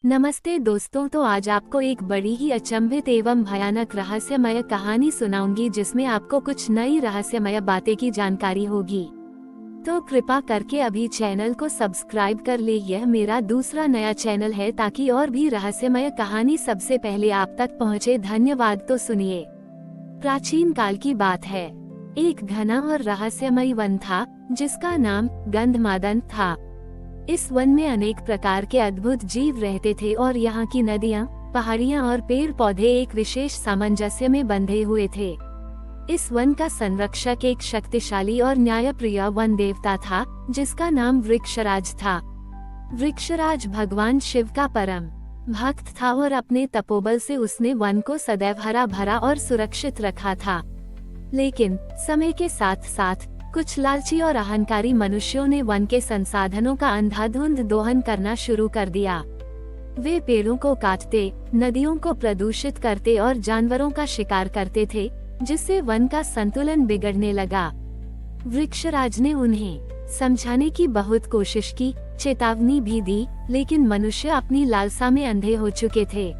नमस्ते दोस्तों, तो आज आपको एक बड़ी ही अचंभित एवं भयानक रहस्यमय कहानी सुनाऊंगी जिसमें आपको कुछ नई रहस्यमय बातें की जानकारी होगी। तो कृपा करके अभी चैनल को सब्सक्राइब कर ले। यह मेरा दूसरा नया चैनल है ताकि और भी रहस्यमय कहानी सबसे पहले आप तक पहुंचे। धन्यवाद। तो सुनिए। प्राचीन काल की बात है। एक घना और रहस्यमय वन था जिसका नाम गंधमादन था। इस वन में अनेक प्रकार के अद्भुत जीव रहते थे और यहाँ की नदियाँ, पहाड़ियाँ और पेड़ पौधे एक विशेष सामंजस्य में बंधे हुए थे। इस वन का संरक्षक एक शक्तिशाली और न्यायप्रिय वन देवता था जिसका नाम वृक्षराज था। वृक्षराज भगवान शिव का परम भक्त था और अपने तपोबल से उसने वन को सदैव हरा भरा और सुरक्षित रखा था। लेकिन समय के साथ साथ कुछ लालची और अहंकारी मनुष्यों ने वन के संसाधनों का अंधाधुंध दोहन करना शुरू कर दिया। वे पेड़ों को काटते, नदियों को प्रदूषित करते और जानवरों का शिकार करते थे, जिससे वन का संतुलन बिगड़ने लगा। वृक्षराज ने उन्हें समझाने की बहुत कोशिश की, चेतावनी भी दी, लेकिन मनुष्य अपनी लालसा में अंधे हो चुके थे।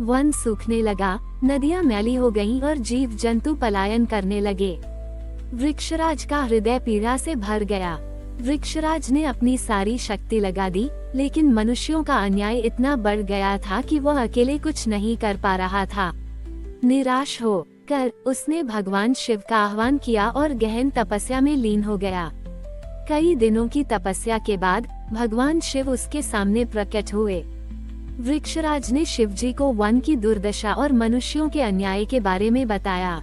वन सूखने लगा, नदियां मैली हो गईं और जीव जंतु पलायन करने लगे। वृक्षराज का हृदय पीड़ा से भर गया। वृक्षराज ने अपनी सारी शक्ति लगा दी, लेकिन मनुष्यों का अन्याय इतना बढ़ गया था कि वह अकेले कुछ नहीं कर पा रहा था। निराश हो कर उसने भगवान शिव का आह्वान किया और गहन तपस्या में लीन हो गया। कई दिनों की तपस्या के बाद भगवान शिव उसके सामने प्रकट हुए। वृक्षराज ने शिव जी को वन की दुर्दशा और मनुष्यों के अन्याय के बारे में बताया।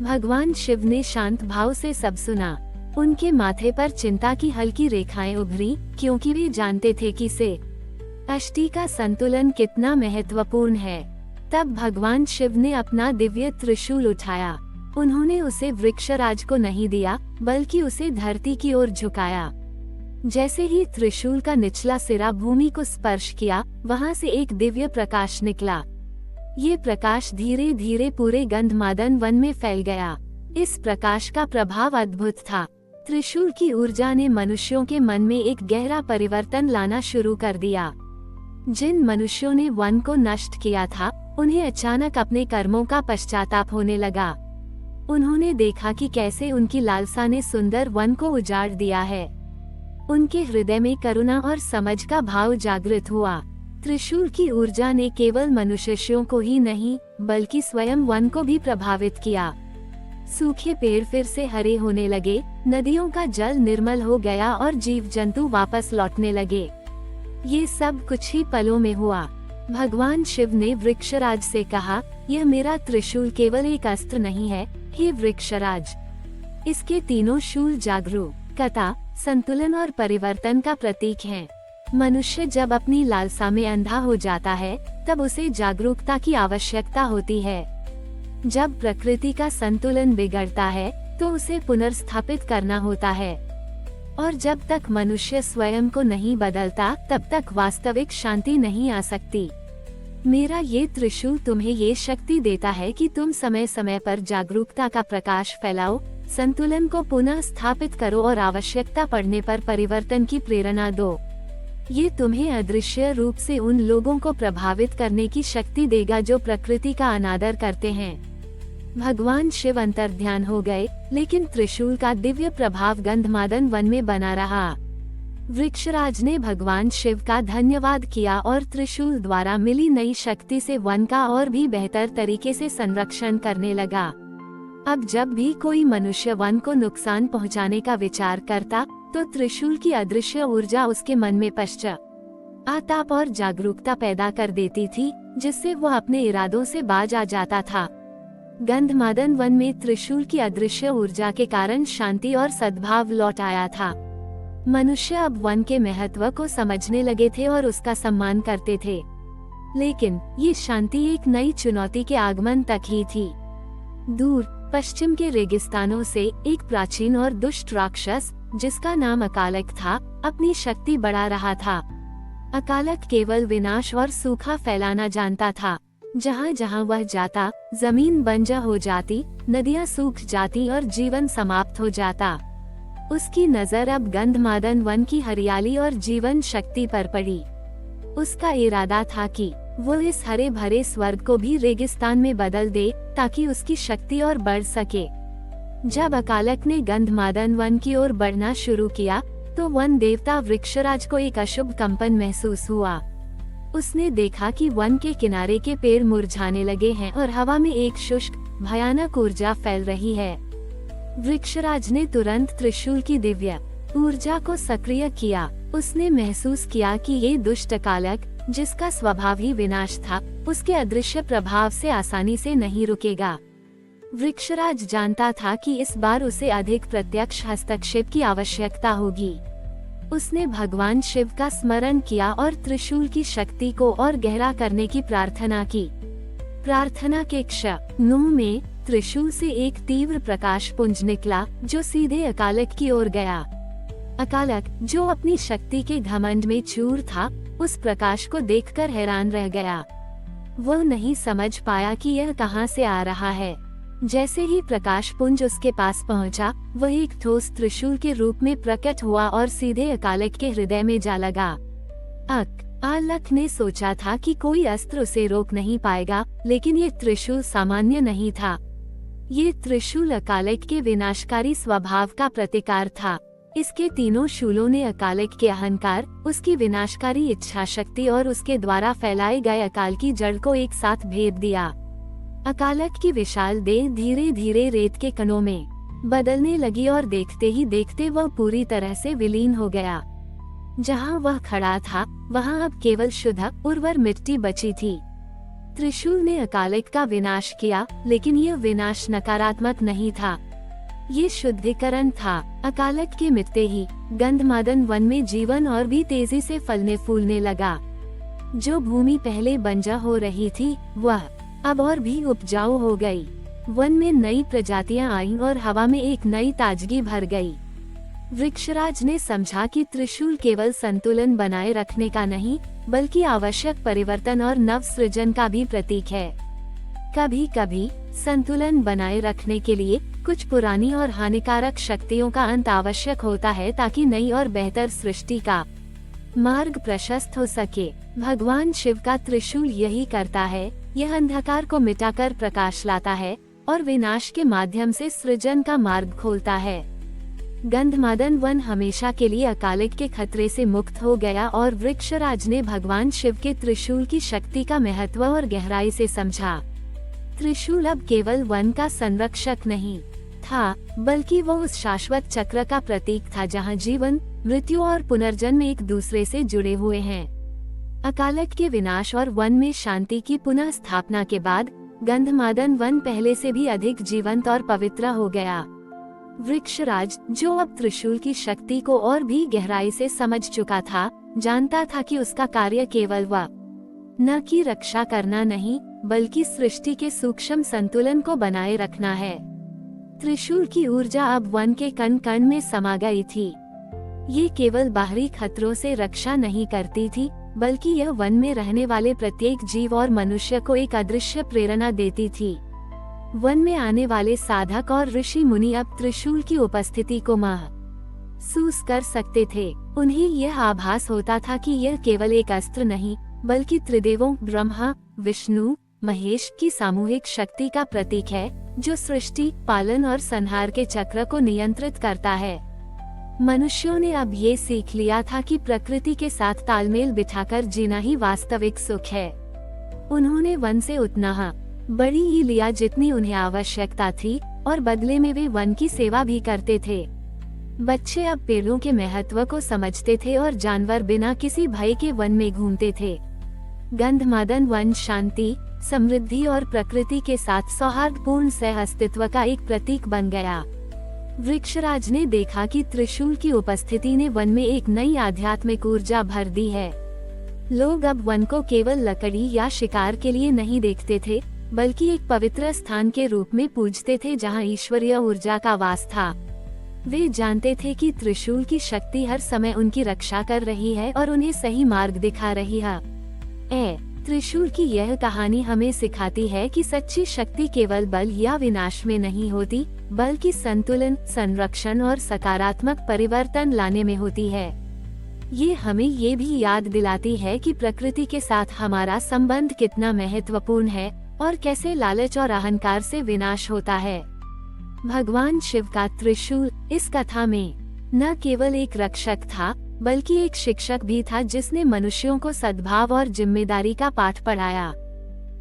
भगवान शिव ने शांत भाव से सब सुना। उनके माथे पर चिंता की हल्की रेखाएं उभरी, क्योंकि वे जानते थे कि से अष्टि का संतुलन कितना महत्वपूर्ण है। तब भगवान शिव ने अपना दिव्य त्रिशूल उठाया। उन्होंने उसे वृक्षराज को नहीं दिया, बल्कि उसे धरती की ओर झुकाया। जैसे ही त्रिशूल का निचला सिरा भूमि को स्पर्श किया, वहां से एक दिव्य प्रकाश निकला। ये प्रकाश धीरे धीरे पूरे गंधमादन वन में फैल गया। इस प्रकाश का प्रभाव अद्भुत था। त्रिशूल की ऊर्जा ने मनुष्यों के मन में एक गहरा परिवर्तन लाना शुरू कर दिया। जिन मनुष्यों ने वन को नष्ट किया था, उन्हें अचानक अपने कर्मों का पश्चाताप होने लगा। उन्होंने देखा कि कैसे उनकी लालसा ने सुंदर वन को उजाड़ दिया है। उनके हृदय में करुणा और समझ का भाव जागृत हुआ। त्रिशूल की ऊर्जा ने केवल मनुष्यों को ही नहीं, बल्कि स्वयं वन को भी प्रभावित किया। सूखे पेड़ फिर से हरे होने लगे, नदियों का जल निर्मल हो गया और जीव जंतु वापस लौटने लगे। ये सब कुछ ही पलों में हुआ। भगवान शिव ने वृक्षराज से कहा, यह मेरा त्रिशूल केवल एक अस्त्र नहीं है, हे वृक्षराज। इसके तीनों शूल जागरूकता, संतुलन और परिवर्तन का प्रतीक हैं। मनुष्य जब अपनी लालसा में अंधा हो जाता है, तब उसे जागरूकता की आवश्यकता होती है। जब प्रकृति का संतुलन बिगड़ता है, तो उसे पुनर्स्थापित करना होता है। और जब तक मनुष्य स्वयं को नहीं बदलता, तब तक वास्तविक शांति नहीं आ सकती। मेरा ये त्रिशूल तुम्हें ये शक्ति देता है कि तुम समय समय पर जागरूकता का प्रकाश फैलाओ, संतुलन को पुनः स्थापित करो और आवश्यकता पड़ने पर परिवर्तन की प्रेरणा दो। ये तुम्हें अदृश्य रूप से उन लोगों को प्रभावित करने की शक्ति देगा जो प्रकृति का अनादर करते हैं। भगवान शिव अंतर्ध्यान हो गए, लेकिन त्रिशूल का दिव्य प्रभाव गंधमादन वन में बना रहा। वृक्षराज ने भगवान शिव का धन्यवाद किया और त्रिशूल द्वारा मिली नई शक्ति से वन का और भी बेहतर तरीके से संरक्षण करने लगा। अब जब भी कोई मनुष्य वन को नुकसान पहुंचाने का विचार करता, तो त्रिशूल की अदृश्य ऊर्जा उसके मन में पश्चाताप और जागरूकता पैदा कर देती थी, जिससे वह अपने इरादों से बाज आ जाता था। गंधमादन वन में त्रिशूल की अदृश्य ऊर्जा के कारण शांति और सद्भाव लौट आया था। मनुष्य अब वन के महत्व को समझने लगे थे और उसका सम्मान करते थे। लेकिन ये शांति एक नई चुनौती के आगमन तक ही थी। दूर पश्चिम के रेगिस्तानों से एक प्राचीन और दुष्ट राक्षस, जिसका नाम अकालक था, अपनी शक्ति बढ़ा रहा था। अकालक केवल विनाश और सूखा फैलाना जानता था। जहाँ जहाँ वह जाता, जमीन बंजर हो जाती, नदियाँ सूख जाती और जीवन समाप्त हो जाता। उसकी नजर अब गंधमादन वन की हरियाली और जीवन शक्ति पर पड़ी। उसका इरादा था कि वो इस हरे भरे स्वर्ग को भी रेगिस्तान में बदल दे ताकि उसकी शक्ति और बढ़ सके। जब अकालक ने गंधमादन वन की ओर बढ़ना शुरू किया तो वन देवता वृक्षराज को एक अशुभ कंपन महसूस हुआ। उसने देखा कि वन के किनारे के पेड़ मुरझाने लगे हैं और हवा में एक शुष्क भयानक ऊर्जा फैल रही है। वृक्षराज ने तुरंत त्रिशूल की दिव्य ऊर्जा को सक्रिय किया। उसने महसूस किया कि ये दुष्ट अकालक, जिसका स्वभाव ही विनाश था, उसके अदृश्य प्रभाव से आसानी से नहीं रुकेगा। वृक्षराज जानता था कि इस बार उसे अधिक प्रत्यक्ष हस्तक्षेप की आवश्यकता होगी। उसने भगवान शिव का स्मरण किया और त्रिशूल की शक्ति को और गहरा करने की प्रार्थना की। प्रार्थना के क्षणों में त्रिशूल से एक तीव्र प्रकाश पुंज निकला जो सीधे अकालक की ओर गया। अकालक, जो अपनी शक्ति के घमंड में चूर था, उस प्रकाश को देखकर हैरान रह गया। वह नहीं समझ पाया कि यह कहां से आ रहा है। जैसे ही प्रकाश पुंज उसके पास पहुंचा, वह एक ठोस त्रिशूल के रूप में प्रकट हुआ और सीधे अकालक के हृदय में जा लगा। अकालक ने सोचा था कि कोई अस्त्र उसे रोक नहीं पाएगा, लेकिन ये त्रिशूल सामान्य नहीं था। ये त्रिशूल अकालक के विनाशकारी स्वभाव का प्रतिकार था। इसके तीनों शूलों ने अकालक के अहंकार, उसकी विनाशकारी इच्छा शक्ति और उसके द्वारा फैलाए गए अकाल की जड़ को एक साथ भेद दिया। अकालक की विशाल देह धीरे धीरे रेत के कणों में बदलने लगी और देखते ही देखते वह पूरी तरह से विलीन हो गया। जहां वह खड़ा था, वहां अब केवल शुद्ध उर्वर मिट्टी बची थी। त्रिशूल ने अकालक का विनाश किया, लेकिन यह विनाश नकारात्मक नहीं था। ये शुद्धिकरण था। अकालक के मिटते ही गंधमादन वन में जीवन और भी तेजी से फलने फूलने लगा। जो भूमि पहले बंजर हो रही थी, वह अब और भी उपजाऊ हो गई। वन में नई प्रजातियां आईं और हवा में एक नई ताजगी भर गई। वृक्षराज ने समझा कि त्रिशूल केवल संतुलन बनाए रखने का नहीं, बल्कि आवश्यक परिवर्तन और नव सृजन का भी प्रतीक है। कभी कभी संतुलन बनाए रखने के लिए कुछ पुरानी और हानिकारक शक्तियों का अंत आवश्यक होता है, ताकि नई और बेहतर सृष्टि का मार्ग प्रशस्त हो सके। भगवान शिव का त्रिशूल यही करता है। यह अंधकार को मिटाकर प्रकाश लाता है और विनाश के माध्यम से सृजन का मार्ग खोलता है। गंधमादन वन हमेशा के लिए अकालक के खतरे से मुक्त हो गया और वृक्षराज ने भगवान शिव के त्रिशूल की शक्ति का महत्व और गहराई से समझा। त्रिशूल अब केवल वन का संरक्षक नहीं था, बल्कि वो उस शाश्वत चक्र का प्रतीक था जहां जीवन, मृत्यु और पुनर्जन्म एक दूसरे से जुड़े हुए हैं। अकालक के विनाश और वन में शांति की पुनः स्थापना के बाद गंधमादन वन पहले से भी अधिक जीवंत और पवित्र हो गया। वृक्षराज, जो अब त्रिशूल की शक्ति को और भी गहराई से समझ चुका था, जानता था कि उसका कार्य केवल वह न की रक्षा करना नहीं, बल्कि सृष्टि के सूक्ष्म संतुलन को बनाए रखना है। त्रिशूल की ऊर्जा अब वन के कण कण में समा गई थी। ये केवल बाहरी खतरों से रक्षा नहीं करती थी, बल्कि यह वन में रहने वाले प्रत्येक जीव और मनुष्य को एक अदृश्य प्रेरणा देती थी। वन में आने वाले साधक और ऋषि मुनि अब त्रिशूल की उपस्थिति को महसूस कर सकते थे। उन्हें यह आभास होता था कि यह केवल एक अस्त्र नहीं, बल्कि त्रिदेवों ब्रह्मा, विष्णु, महेश की सामूहिक शक्ति का प्रतीक है, जो सृष्टि, पालन और संहार के चक्र को नियंत्रित करता है। मनुष्यों ने अब ये सीख लिया था कि प्रकृति के साथ तालमेल बिठाकर जीना ही वास्तविक सुख है। उन्होंने वन से उतना बड़ी ही लिया जितनी उन्हें आवश्यकता थी, और बदले में वे वन की सेवा भी करते थे। बच्चे अब पेड़ों के महत्व को समझते थे और जानवर बिना किसी भय के वन में घूमते थे। गंधमादन वन शांति, समृद्धि और प्रकृति के साथ सौहार्दपूर्ण सह अस्तित्व का एक प्रतीक बन गया। वृक्षराज ने देखा कि त्रिशूल की उपस्थिति ने वन में एक नई आध्यात्मिक ऊर्जा भर दी है। लोग अब वन को केवल लकड़ी या शिकार के लिए नहीं देखते थे, बल्कि एक पवित्र स्थान के रूप में पूजते थे जहां ईश्वरीय ऊर्जा का वास था। वे जानते थे कि त्रिशूल की शक्ति हर समय उनकी रक्षा कर रही है और उन्हें सही मार्ग दिखा रही है। त्रिशूल की यह कहानी हमें सिखाती है कि सच्ची शक्ति केवल बल या विनाश में नहीं होती, बल्कि संतुलन, संरक्षण और सकारात्मक परिवर्तन लाने में होती है। ये हमें ये भी याद दिलाती है कि प्रकृति के साथ हमारा संबंध कितना महत्वपूर्ण है और कैसे लालच और अहंकार से विनाश होता है। भगवान शिव का त्रिशूल इस कथा में न केवल एक रक्षक था, बल्कि एक शिक्षक भी था जिसने मनुष्यों को सद्भाव और जिम्मेदारी का पाठ पढ़ाया।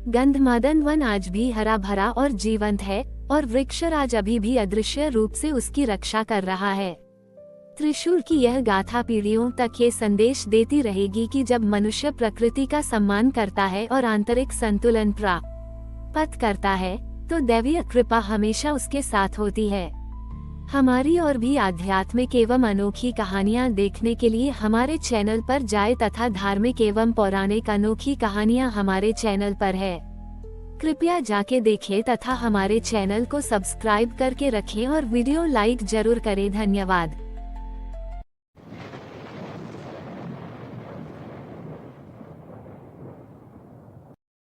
गंधमादन वन आज भी हरा भरा और जीवंत है और वृक्षराज अभी भी अदृश्य रूप से उसकी रक्षा कर रहा है। त्रिशूल की यह गाथा पीढ़ियों तक ये संदेश देती रहेगी कि जब मनुष्य प्रकृति का सम्मान करता है और आंतरिक संतुलन प्राप्त करता है, तो दैवीय कृपा हमेशा उसके साथ होती है। हमारी और भी आध्यात्मिक एवं अनोखी कहानियाँ देखने के लिए हमारे चैनल पर जाएं तथा धार्मिक एवं पौराणिक अनोखी कहानियाँ हमारे चैनल पर है। कृपया जाके देखें तथा हमारे चैनल को सब्सक्राइब करके रखें और वीडियो लाइक जरूर करें। धन्यवाद।